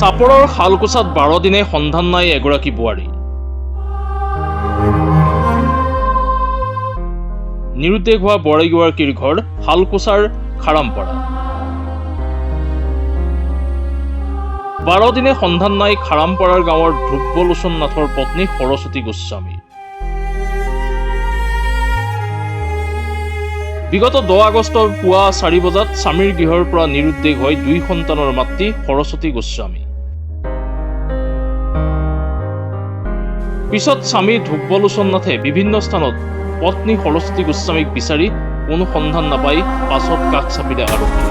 চাপৰৰ শালকোচাত 12 দিনে সন্ধান নাই এগৰাকী বোৱাৰী। নিৰুদ্দেশ হোৱা বোৱাৰীগৰাকীৰ ঘৰ শালকোচাৰ খাৰামপাৰা। 12 দিনে সন্ধান নাই খাৰামপাৰাৰ গাঁৱৰ ধ্ৰুৱলোচন নাথৰ পত্নী সৰস্বতী গোস্বামী। বিগত 10 আগষ্টৰ পুৱা 4 বজাত স্বামীৰ গৃহৰ পৰা নিৰুদ্দেশ হয় 2 সন্তানৰ মাতৃ সৰস্বতী গোস্বামী। পিছত স্বামী ধ্ৰুৱলোচন নাথে বিভিন্ন স্থানত পত্নী সৰস্বতী গোস্বামীক বিচাৰি কোনো সন্ধান নাপাই পাছত কাষ চাপিলে আৰক্ষী।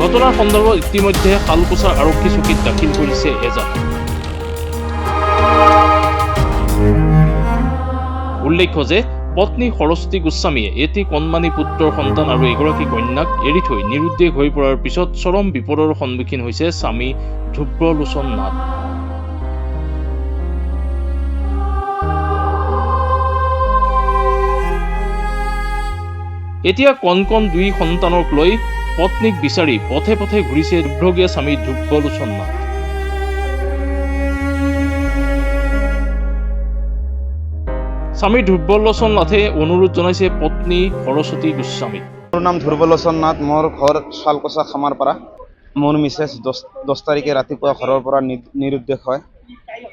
ঘটনাৰ সন্দৰ্ভত ইতিমধ্যে শালকোচা আৰক্ষী চকীত দাখিল কৰিছে এজাহাৰ। উল্লেখ্য যে পত্নী সৰস্বতী গোস্বামীয়ে এটি কণমানি পুত্ৰৰ সন্তান আৰু এগৰাকী কন্যাক এৰি থৈ নিৰুদ্দেশ হৈ পৰাৰ পিছত চৰম বিপদৰ সন্মুখীন হৈছে স্বামী ধ্ৰুৱলোচন নাথ। এতিয়া কণ 2 সন্তানক লৈ পত্নীক বিচাৰি পথে পথে ঘূৰিছে দুৰ্ভগীয়া স্বামী ধ্ৰুৱলোচন নাথ। স্বামী ধ্ৰুৱলোচন নাথে অনুৰোধ জনাইছে পত্নী সৰস্বতী গোস্বামীক। মোৰ নাম ধ্ৰুৱলোচন নাথ, মোৰ ঘৰ শালকোচা খামাৰপাৰা। মোৰ মিছেছ 10 তাৰিখে ৰাতিপুৱা ঘৰৰ পৰা নিৰুদ্দেশ হয়।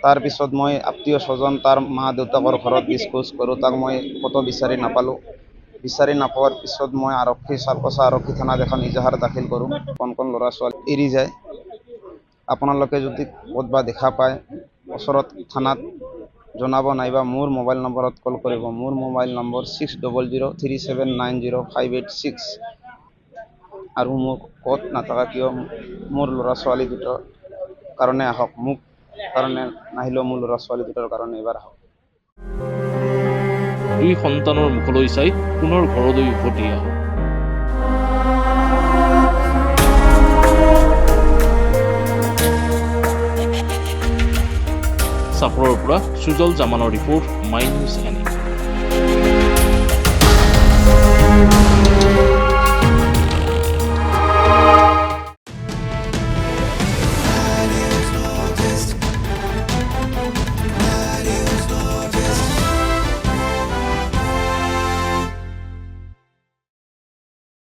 তাৰপিছত মই আত্মীয় স্বজন তাৰ মা দেউতাকৰ ঘৰত ডিছপ'জ কৰোঁ। তাক মই ক'তো বিচাৰি নাপালোঁ। বিচাৰি নাপোৱাৰ পিছত মই শালকোচা আৰক্ষী থানাত এখন এজাহাৰ দাখিল কৰোঁ। কণ ল'ৰা ছোৱালী এৰি যায়। আপোনালোকে যদি ক'ৰবাত দেখা পায় ওচৰত থানাত জনাব, নাইবা মোৰ মোবাইল নম্বৰত কল কৰিব। মোৰ মোবাইল নম্বৰ 6000379056। আৰু মোক ক'ত নাথাকা কিয় মোৰ ল'ৰা ছোৱালী দুটাৰ কাৰণে আহক, মোক কাৰণে নাহিলেও মোৰ ল'ৰা ছোৱালী দুটাৰ কাৰণে এবাৰ আহক। 2 সন্তানৰ মুখলৈ চাই পুনৰ ঘৰলৈ উভতি আহক। চাপৰৰ পৰা সুজল জামানৰ ৰিপৰ্ট, মাই নিউজ এনি।